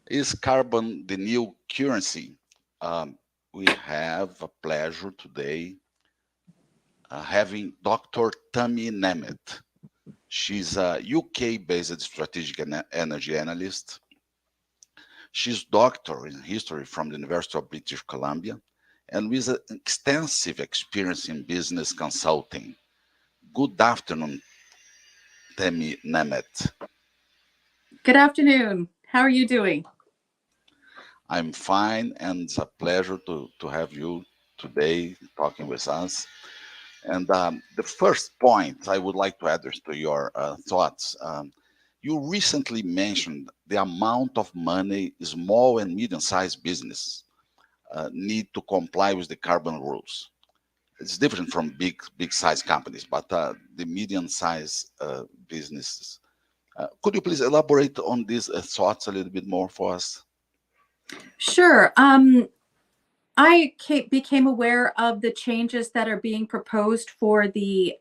Is carbon the new currency? We have a pleasure today having Dr. Tammy Nemeth. She's a UK-based strategic energy analyst. She's doctor in history from the University of British Columbia and with an extensive experience in business consulting. Good afternoon, Tammy Nemeth. Good afternoon. How are you doing? I'm fine, and it's a pleasure to have you today talking with us. And the first point I would like to address to your thoughts. You recently mentioned the amount of money small and medium-sized business need to comply with the carbon rules. It's different from big size companies, but the medium-sized businesses. Could you please elaborate on these thoughts a little bit more for us? Sure. Became aware of the changes that are being proposed for the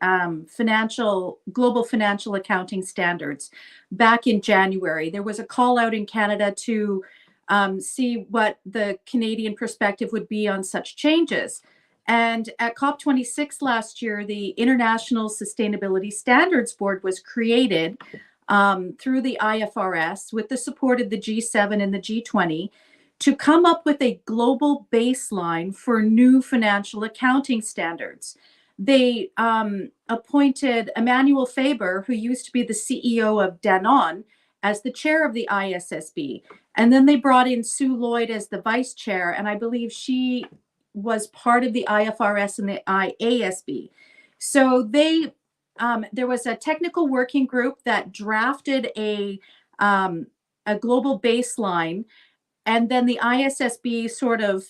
global financial accounting standards back in January. There was a call out in Canada to see what the Canadian perspective would be on such changes. And at COP26 last year, the International Sustainability Standards Board was created through the IFRS with the support of the G7 and the G20 to come up with a global baseline for new financial accounting standards. They appointed Emmanuel Faber, who used to be the CEO of Danone, as the chair of the ISSB. And then they brought in Sue Lloyd as the vice chair, and I believe she was part of the IFRS and the IASB. So there was a technical working group that drafted a global baseline, and then the ISSB sort of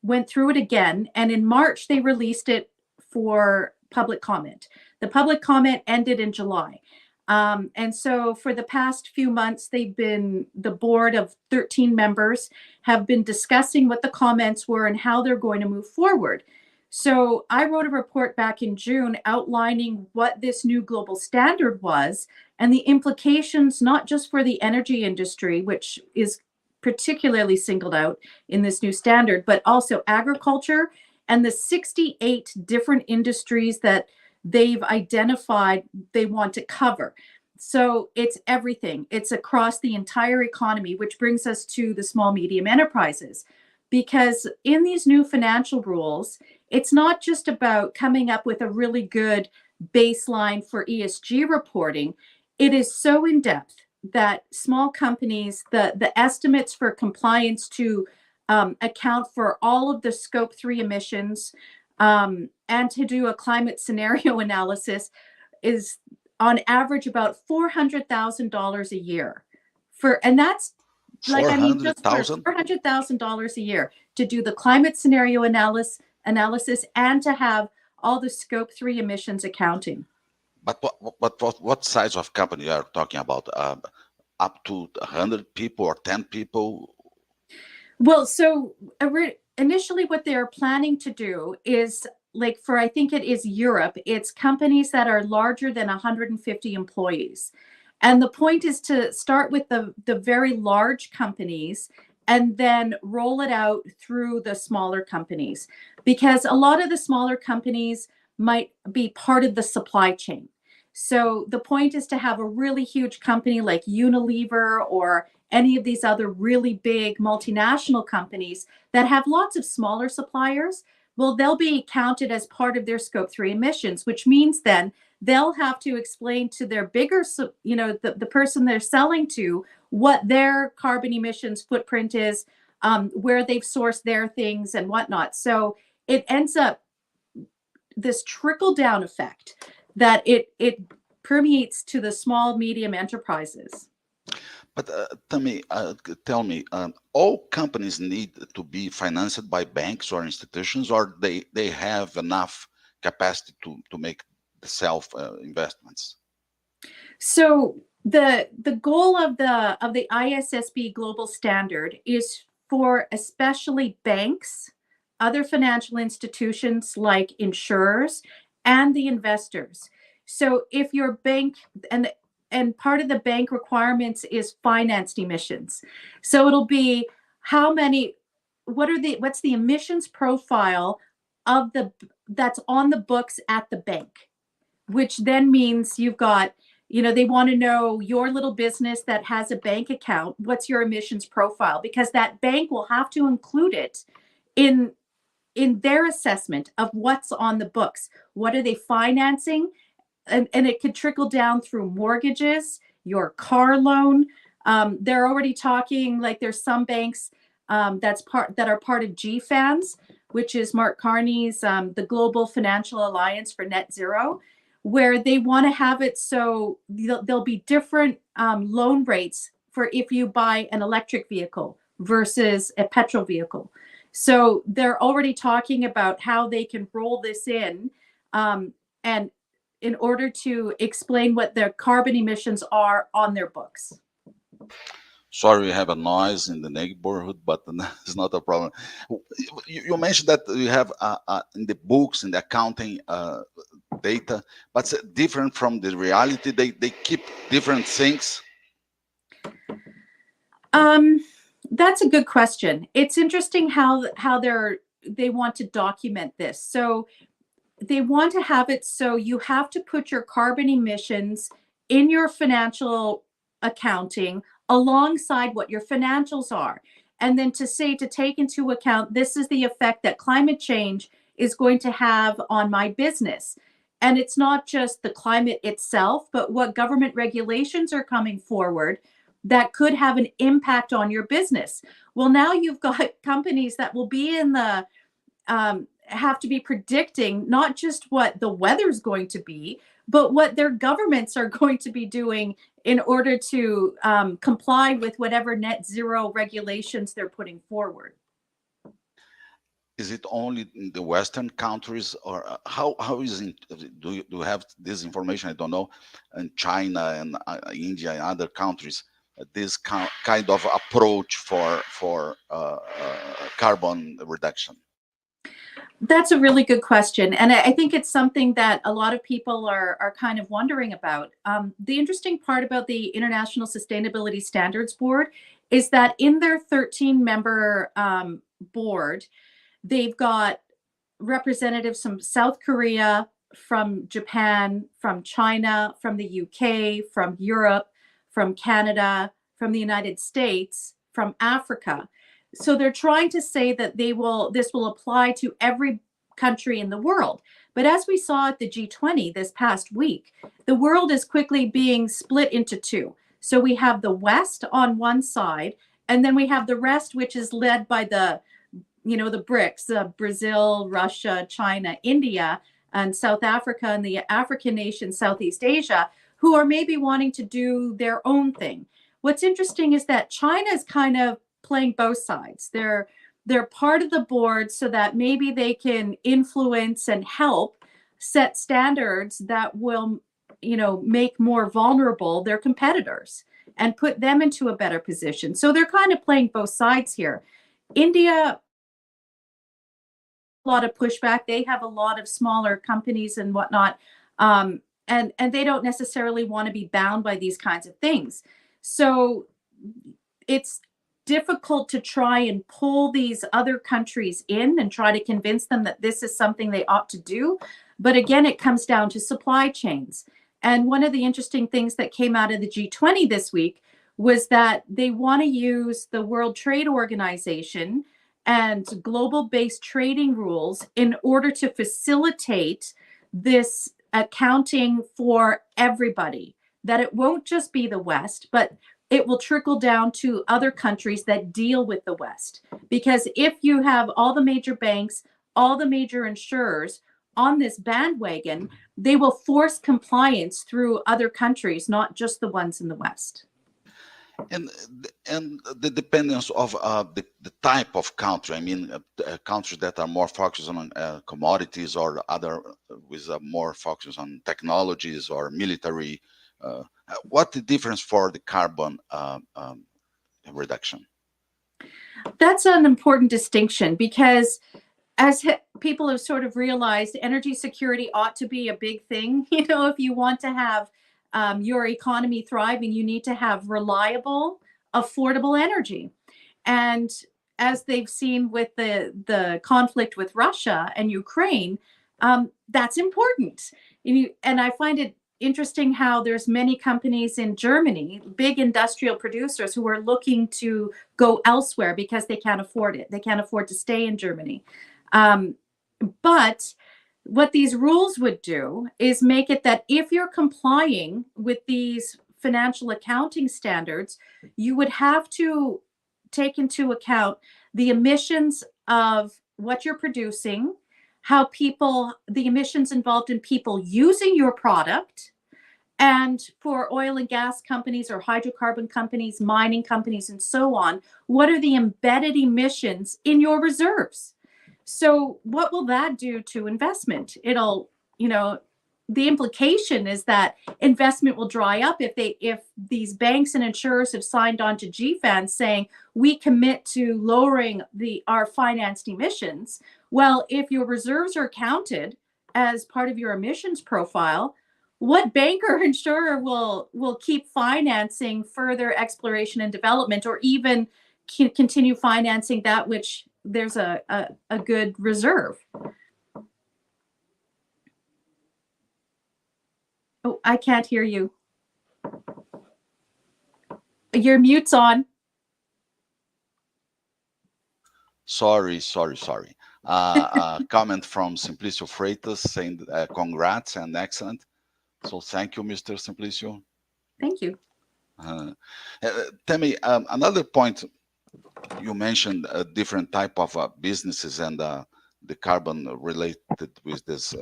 went through it again. And in March, they released it for public comment. The public comment ended in July. And so for the past few months, the board of 13 members have been discussing what the comments were and how they're going to move forward. So I wrote a report back in June outlining what this new global standard was and the implications, not just for the energy industry, which is particularly singled out in this new standard, but also agriculture and the 68 different industries that they've identified they want to cover. So it's everything. It's across the entire economy, which brings us to the small, medium enterprises. Because in these new financial rules, it's not just about coming up with a really good baseline for ESG reporting. It is so in depth that small companies, the estimates for compliance to account for all of the scope 3 emissions and to do a climate scenario analysis is on average about $400,000 a year. And that's just for 400,000? $400,000 a year to do the climate scenario analysis and to have all the scope 3 emissions accounting. But what size of company are you talking about? Up to 100 people or 10 people? Well, so initially what they're planning to do is like for, I think it is Europe, it's companies that are larger than 150 employees. And the point is to start with the very large companies and then roll it out through the smaller companies, because a lot of the smaller companies might be part of the supply chain. So the point is to have a really huge company like Unilever or any of these other really big multinational companies that have lots of smaller suppliers. Well, they'll be counted as part of their scope 3 emissions, which means then they'll have to explain to their bigger, the person they're selling to, what their carbon emissions footprint is, where they've sourced their things and whatnot. So it ends up this trickle down effect that it permeates to the small, medium enterprises. But tell me, all companies need to be financed by banks or institutions, or they have enough capacity to make the self investments? So the goal of the ISSB global standard is for especially banks, other financial institutions like insurers, and the investors. So if your bank, and part of the bank requirements is financed emissions. So it'll be how many, what's the emissions profile of that's on the books at the bank, which then means you've got, they want to know your little business that has a bank account, what's your emissions profile? Because that bank will have to include it in their assessment of what's on the books. What are they financing? And it could trickle down through mortgages, your car loan. They're already talking, like there's some banks that are part of GFANZ, which is Mark Carney's the Global Financial Alliance for Net Zero, where they want to have it so there'll be different loan rates for if you buy an electric vehicle versus a petrol vehicle. So they're already talking about how they can roll this in, and in order to explain what their carbon emissions are on their books. Sorry, we have a noise in the neighborhood, but it's not a problem. You mentioned that you have in the books, in the accounting data, but it's different from the reality. They keep different things. That's a good question. It's interesting how they want to document this. So they want to have it so you have to put your carbon emissions in your financial accounting alongside what your financials are. And then to take into account, this is the effect that climate change is going to have on my business. And it's not just the climate itself, but what government regulations are coming forward that could have an impact on your business. Well, now you've got companies that will be in the have to be predicting not just what the weather's going to be, but what their governments are going to be doing in order to comply with whatever net zero regulations they're putting forward. Is it only in the Western countries, or how is it? Do you have this information? I don't know. In China and India and other countries, this kind of approach for carbon reduction. That's a really good question. And I think it's something that a lot of people are kind of wondering about. The interesting part about the International Sustainability Standards Board is that in their 13-member board, they've got representatives from South Korea, from Japan, from China, from the UK, from Europe, from Canada, from the United States, from Africa. So they're trying to say that this will apply to every country in the world. But as we saw at the G20 this past week, the world is quickly being split into two. So we have the West on one side, and then we have the rest, which is led by the BRICS, Brazil, Russia, China, India, and South Africa, and the African nations, Southeast Asia, who are maybe wanting to do their own thing. What's interesting is that China is kind of playing both sides. They're part of the board so that maybe they can influence and help set standards that will, make more vulnerable their competitors and put them into a better position. So they're kind of playing both sides here. India, a lot of pushback. They have a lot of smaller companies and whatnot, and they don't necessarily want to be bound by these kinds of things. So it's difficult to try and pull these other countries in and try to convince them that this is something they ought to do. But again, it comes down to supply chains. And one of the interesting things that came out of the G20 this week was that they want to use the World Trade Organization and global-based trading rules in order to facilitate this accounting for everybody, that it won't just be the West, but it will trickle down to other countries that deal with the West. Because if you have all the major banks, all the major insurers on this bandwagon, they will force compliance through other countries, not just the ones in the West. And the dependence of the type of country. I mean, countries that are more focused on commodities, or other with more focus on technologies or military. What the difference for the carbon reduction? That's an important distinction, because as people have sort of realized, energy security ought to be a big thing. If you want to have your economy thriving, you need to have reliable, affordable energy. And as they've seen with the conflict with Russia and Ukraine, that's important. And I find it interesting how there's many companies in Germany, big industrial producers, who are looking to go elsewhere because they can't afford it. They can't afford to stay in Germany. But what these rules would do is make it that if you're complying with these financial accounting standards, you would have to take into account the emissions of what you're producing, the emissions involved in people using your product. And for oil and gas companies or hydrocarbon companies, mining companies, and so on, what are the embedded emissions in your reserves? So what will that do to investment? It'll, the implication is that investment will dry up if these banks and insurers have signed on to GFANZ saying we commit to lowering our financed emissions. Well, if your reserves are counted as part of your emissions profile, what bank or insurer will keep financing further exploration and development, or even continue financing that which there's a good reserve? Oh, I can't hear you. Your mute's on. Sorry. Comment from Simplicio Freitas saying congrats and excellent. So thank you, Mr. Simplicio. Thank you. Temi, another point, you mentioned a different type of businesses and the carbon related with this.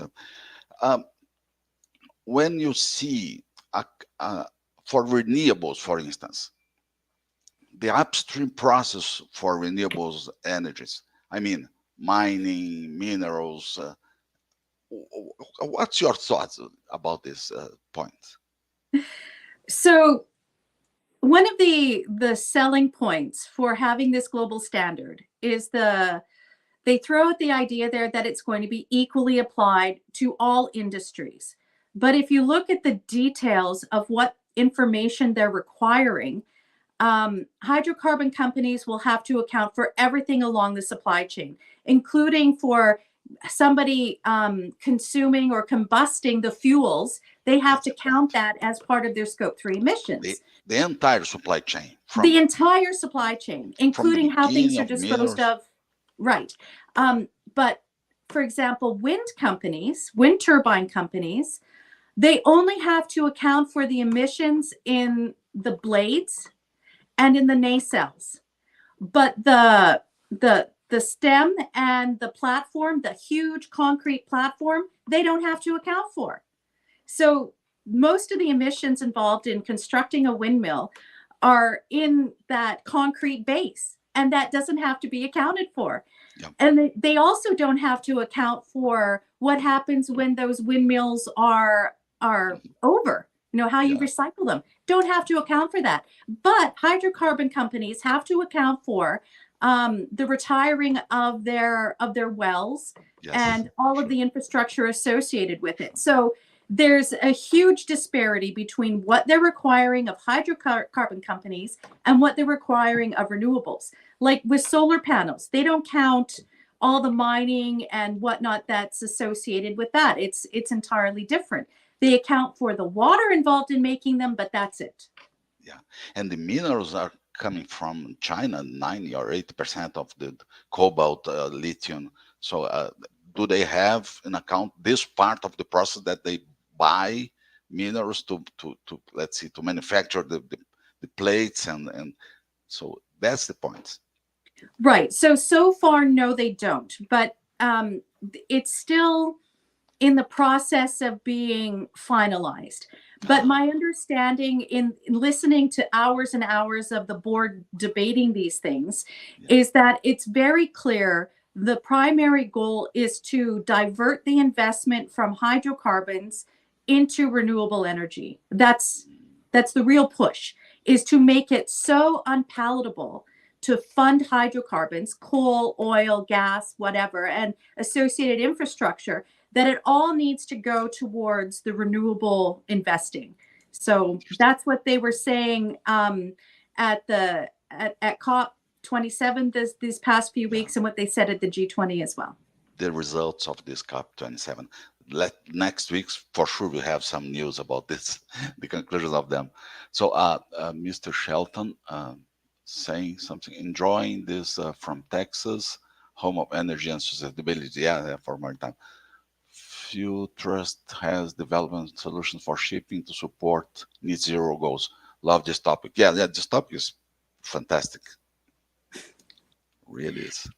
When you see for renewables, for instance, the upstream process for renewables energies, I mean, mining, minerals, what's your thoughts about this point? So one of the selling points for having this global standard is they throw out the idea there that it's going to be equally applied to all industries. But if you look at the details of what information they're requiring, hydrocarbon companies will have to account for everything along the supply chain, including for somebody consuming or combusting the fuels. They have to count that as part of their Scope 3 emissions. The entire supply chain. The entire supply chain, including how things are disposed of. Right. But for example, wind turbine companies, they only have to account for the emissions in the blades and in the nacelles. But the stem and the platform, the huge concrete platform, they don't have to account for. So most of the emissions involved in constructing a windmill are in that concrete base, and that doesn't have to be accounted for. Yep. And they also don't have to account for what happens when those windmills are over, how you recycle them. Don't have to account for that. But hydrocarbon companies have to account for the retiring of their wells, yes, and all of the infrastructure associated with it. So there's a huge disparity between what they're requiring of hydrocarbon companies and what they're requiring of renewables. Like with solar panels, they don't count all the mining and whatnot that's associated with that. It's entirely different. They account for the water involved in making them, but that's it. Yeah, and the minerals are coming from China, 90 or 80% of the cobalt, lithium. So do they have in account this part of the process that they buy minerals to let's see, to manufacture the plates, and so that's the point. Right. So far, no, they don't. But it's still in the process of being finalized. But my understanding in listening to hours and hours of the board debating these things, yeah, is that it's very clear the primary goal is to divert the investment from hydrocarbons into renewable energy. That's the real push, is to make it so unpalatable to fund hydrocarbons, coal, oil, gas, whatever, and associated infrastructure, that it all needs to go towards the renewable investing. So that's what they were saying at COP27 these past few weeks, and what they said at the G20 as well. The results of this COP27. Next week, for sure, we have some news about this, the conclusions of them. So, Mr. Shelton saying something, enjoying this from Texas, home of energy and sustainability. Yeah, for more time. Fuel Trust has development solutions for shipping to support net zero goals. Love this topic. Yeah, this topic is fantastic. Really is.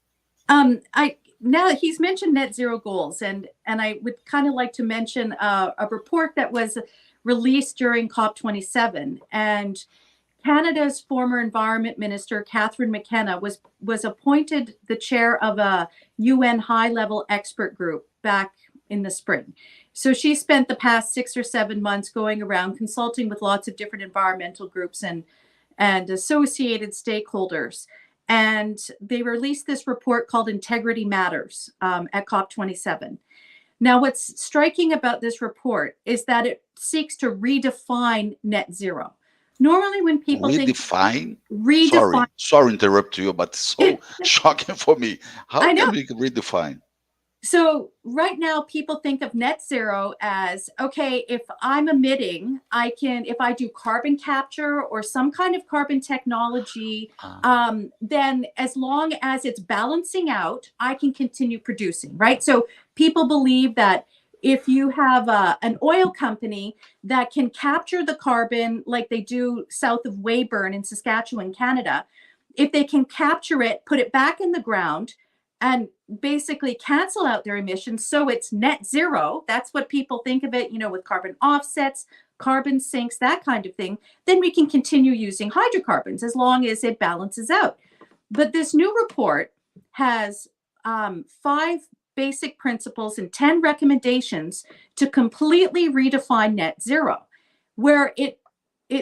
Now he's mentioned net zero goals, and I would kind of like to mention a report that was released during COP27, and Canada's former Environment Minister, Catherine McKenna, was appointed the chair of a UN high-level expert group back in the spring. So she spent the past 6 or 7 months going around consulting with lots of different environmental groups and associated stakeholders. And they released this report called Integrity Matters at COP27. Now, what's striking about this report is that it seeks to redefine net zero. Normally, when people redefine, redefine, sorry to interrupt you, but it's so shocking for me. How can we redefine? So right now, people think of net zero as, okay, if I'm emitting, if I do carbon capture or some kind of carbon technology, then as long as it's balancing out, I can continue producing, right? So people believe that if you have an oil company that can capture the carbon like they do south of Weyburn in Saskatchewan, Canada, if they can capture it, put it back in the ground, and basically cancel out their emissions, so it's net zero. That's what people think of it, with carbon offsets, carbon sinks, that kind of thing. Then we can continue using hydrocarbons as long as it balances out. But this new report has 5 basic principles and 10 recommendations to completely redefine net zero, where it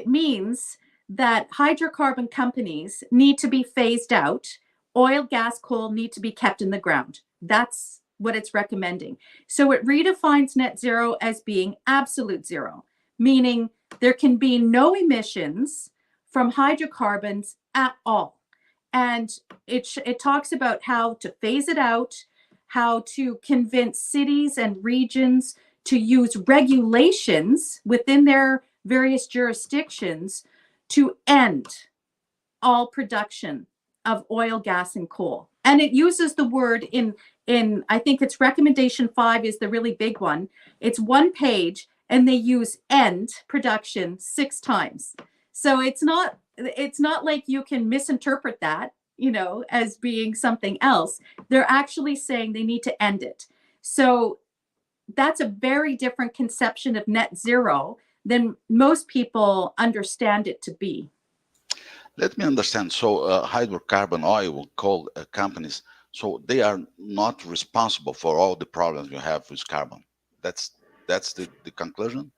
means that hydrocarbon companies need to be phased out. Oil, gas, coal need to be kept in the ground. That's what it's recommending. So it redefines net zero as being absolute zero, meaning there can be no emissions from hydrocarbons at all. And it talks about how to phase it out, how to convince cities and regions to use regulations within their various jurisdictions to end all production of oil, gas, and coal. And it uses the word in I think it's recommendation 5 is the really big one. It's 1 page, and they use end production 6 times. So it's not like you can misinterpret that, as being something else. They're actually saying they need to end it. So that's a very different conception of net zero than most people understand it to be. Let me understand. So hydrocarbon oil coal companies, so they are not responsible for all the problems you have with carbon. That's the conclusion?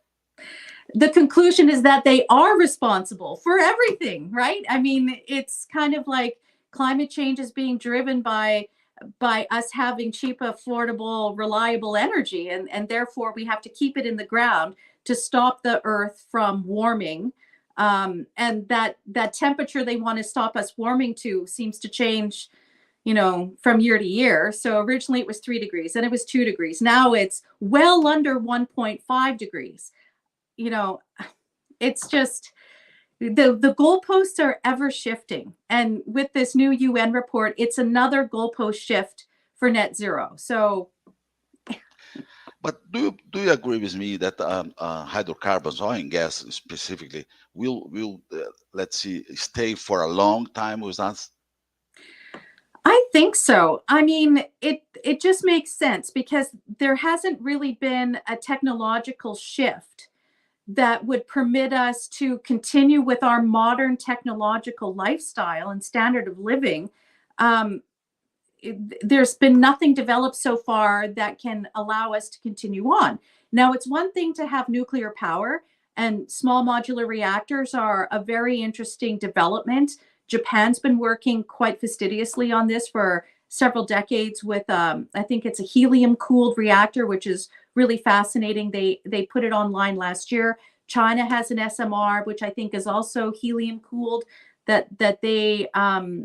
The conclusion is that they are responsible for everything, right? I mean, it's kind of like climate change is being driven by us having cheap, affordable, reliable energy, and therefore we have to keep it in the ground to stop the earth from warming. And that temperature they want to stop us warming to seems to change, from year to year. So originally it was 3 degrees, then it was 2 degrees. Now it's well under 1.5 degrees. It's just the goalposts are ever shifting. And with this new UN report, it's another goalpost shift for net zero. So. But do you agree with me that hydrocarbons, oil and gas specifically, will let's see, stay for a long time with us? I think so. I mean, it just makes sense because there hasn't really been a technological shift that would permit us to continue with our modern technological lifestyle and standard of living. There's been nothing developed so far that can allow us to continue on. Now, it's one thing to have nuclear power, and small modular reactors are a very interesting development. Japan's been working quite fastidiously on this for several decades with, I think it's a helium-cooled reactor, which is really fascinating. They put it online last year. China has an SMR, which I think is also helium cooled, that they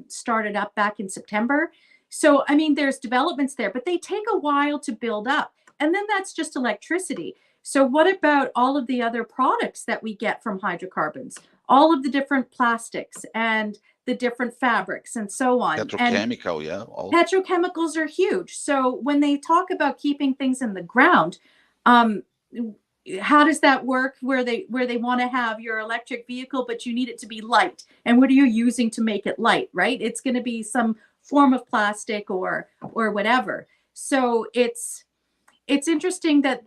started up back in September. So, I mean, there's developments there, but they take a while to build up. And then that's just electricity. So, what about all of the other products that we get from hydrocarbons? All of the different plastics and the different fabrics and so on. And Petrochemical, yeah. petrochemicals are huge. So, when they talk about keeping things in the ground, um, how does that work where they want to have your electric vehicle but you need it to be light, and what are you using to make it light? Right, it's going to be some form of plastic or whatever. So it's interesting that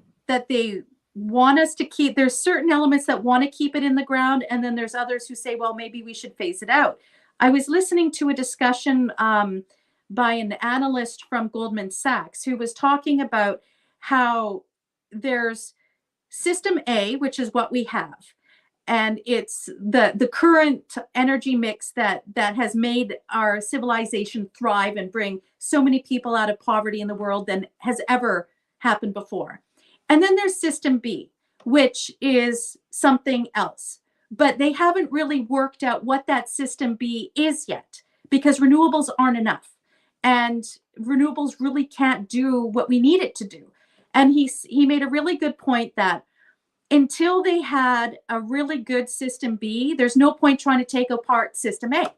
they want us to keep, there's certain elements that want to keep it in the ground, and then there's others who say, well, maybe we should phase it out. I was listening to a discussion by an analyst from Goldman Sachs who was talking about how there's System A, which is what we have, and it's the current energy mix that has made our civilization thrive and bring so many people out of poverty in the world than has ever happened before. And then there's System B, which is something else, but they haven't really worked out what that System B is yet, because renewables aren't enough, and renewables really can't do what we need it to do. And he made a really good point that until they had a really good System B, there's no point trying to take apart System A.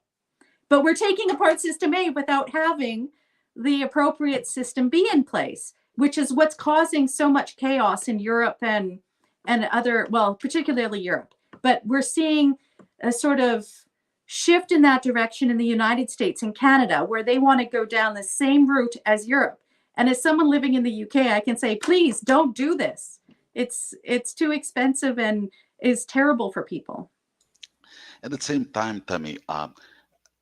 But we're taking apart System A without having the appropriate System B in place, which is what's causing so much chaos in Europe and other, well, particularly Europe. But we're seeing a sort of shift in that direction in the United States and Canada, where they want to go down the same route as Europe. And as someone living in the UK, I can say, please don't do this. It's too expensive and is terrible for people. At the same time, Tammy,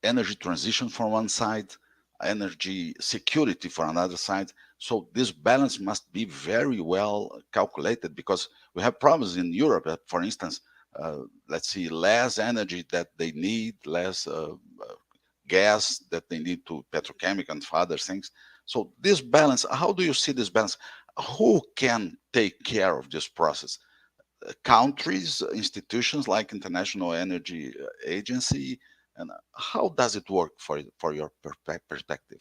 energy transition from one side, energy security for another side. So this balance must be very well calculated, because we have problems in Europe. For instance, let's see, less energy that they need, less gas that they need to petrochemical and other things. So this balance, how do you see this balance? Who can take care of this process? Countries, institutions like International Energy Agency, and how does it work for your perspective?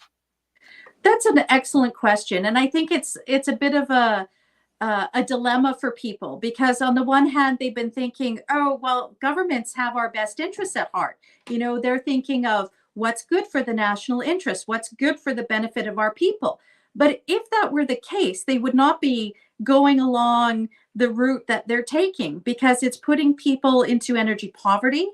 That's an excellent question, and I think it's a bit of a dilemma for people, because on the one hand they've been thinking, oh well, governments have our best interests at heart. You know, they're thinking of what's good for the national interest, what's good for the benefit of our people. But if that were the case, they would not be going along the route that they're taking, because it's putting people into energy poverty.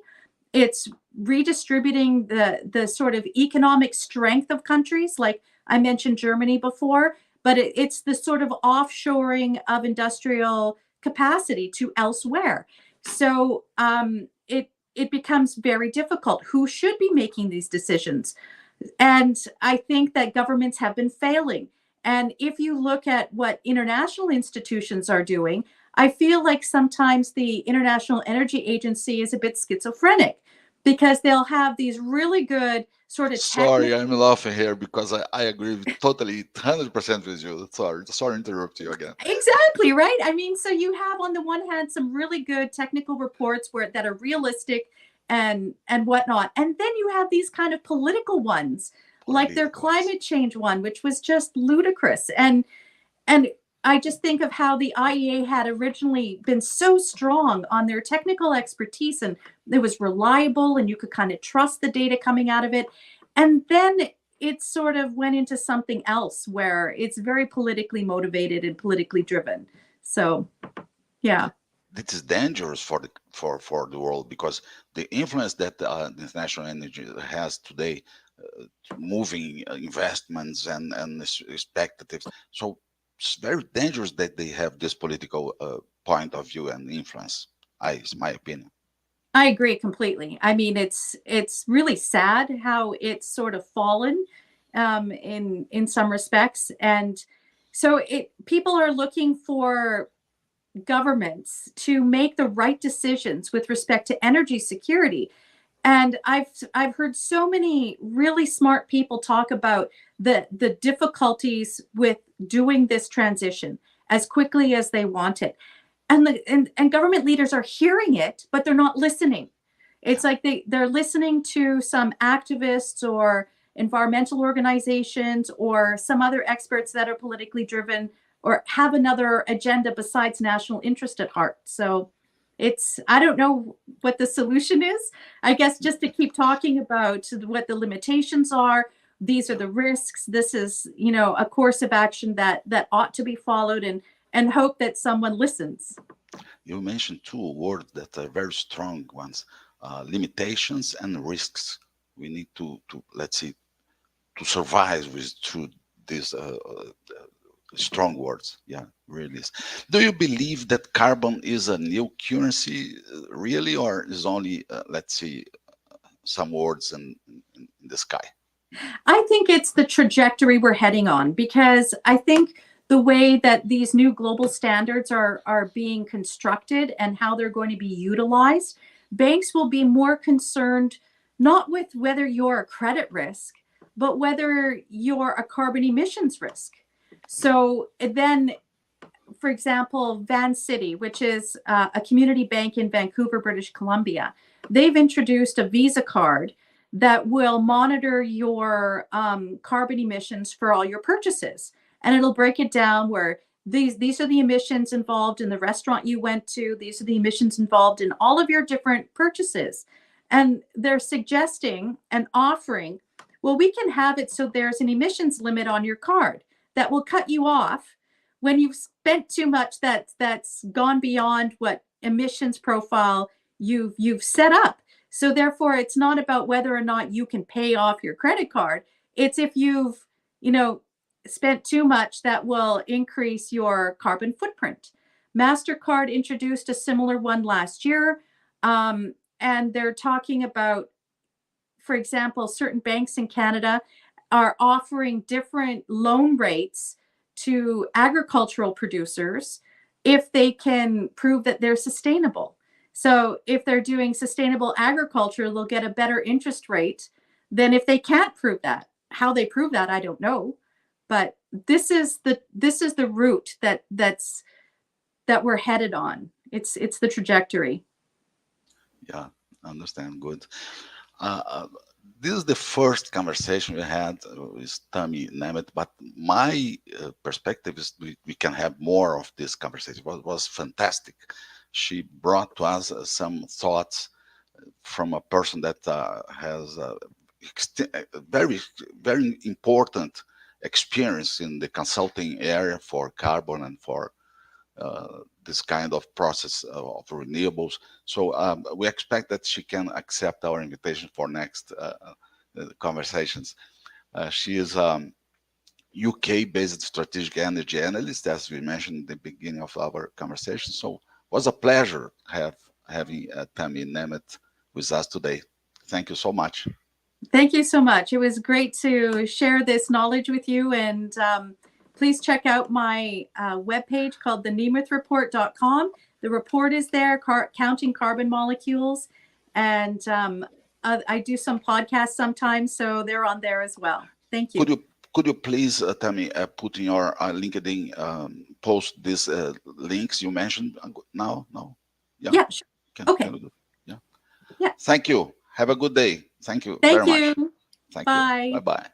It's redistributing the sort of economic strength of countries, like I mentioned Germany before, but it's the sort of offshoring of industrial capacity to elsewhere. So it becomes very difficult. Who should be making these decisions? And I think that governments have been failing. And if you look at what international institutions are doing, I feel like sometimes the International Energy Agency is a bit schizophrenic, because they'll have these really good sort of Sorry, I'm laughing here because I agree totally 100% with you. Sorry to interrupt you again. Exactly, right? I mean, so you have on the one hand some really good technical reports that are realistic and whatnot. And then you have these kind of political ones, like their climate change one, which was just ludicrous. And I just think of how the IEA had originally been so strong on their technical expertise, and it was reliable and you could kind of trust the data coming out of it. And then it sort of went into something else where it's very politically motivated and politically driven. So, yeah. This is dangerous for the world, because the influence that the International Energy has today, moving investments and expectatives. So it's very dangerous that they have this political point of view and influence. It's my opinion. I agree completely. I mean, it's really sad how it's sort of fallen in some respects, and so people are looking for governments to make the right decisions with respect to energy security. And I've heard so many really smart people talk about the difficulties with doing this transition as quickly as they want it. and government leaders are hearing it, but they're not listening. It's like they're listening to some activists or environmental organizations or some other experts that are politically driven or have another agenda besides national interest at heart. So I don't know what the solution is. I guess just to keep talking about what the limitations are. These are the risks. This is, a course of action that ought to be followed, and hope that someone listens. You mentioned two words that are very strong ones, limitations and risks. We need to let's see, to survive with through these strong words. Yeah, really is. Do you believe that carbon is a new currency, really, or is only, let's see, some words in the sky? I think it's the trajectory we're heading on, because I think the way that these new global standards are being constructed and how they're going to be utilized, banks will be more concerned not with whether you're a credit risk, but whether you're a carbon emissions risk. So then, for example, Vancity, which is a community bank in Vancouver, British Columbia, they've introduced a Visa card that will monitor your carbon emissions for all your purchases. And it'll break it down where these are the emissions involved in the restaurant you went to. These are the emissions involved in all of your different purchases. And they're suggesting and offering, well, we can have it so there's an emissions limit on your card that will cut you off when you've spent too much that's gone beyond what emissions profile you've set up. So therefore, it's not about whether or not you can pay off your credit card. It's if you've, spent too much, that will increase your carbon footprint. MasterCard introduced a similar one last year. And they're talking about, for example, certain banks in Canada are offering different loan rates to agricultural producers if they can prove that they're sustainable. So if they're doing sustainable agriculture, they'll get a better interest rate than if they can't prove that. How they prove that, I don't know. But this is the route that we're headed on. It's the trajectory. Yeah, I understand. Good. This is the first conversation we had with Tammy Nemeth, but my perspective is we can have more of this conversation. It was fantastic. She brought to us some thoughts from a person that has a very, very important experience in the consulting area for carbon and for this kind of process of renewables. So we expect that she can accept our invitation for next conversations. She is UK-based strategic energy analyst, as we mentioned at the beginning of our conversation. So it was a pleasure having Tammy Nemeth with us today. Thank you so much. Thank you so much. It was great to share this knowledge with you. And please check out my webpage called thenemethreport.com. The report is there, counting carbon molecules. And I do some podcasts sometimes, so they're on there as well. Thank you. Could you please, Tammy, put in your LinkedIn post these links you mentioned now? No? Yeah, sure. Okay. Can you do? Yeah. Yeah. Thank you. Have a good day. Thank you very much. Thank you. Thank Bye. you. Bye-bye.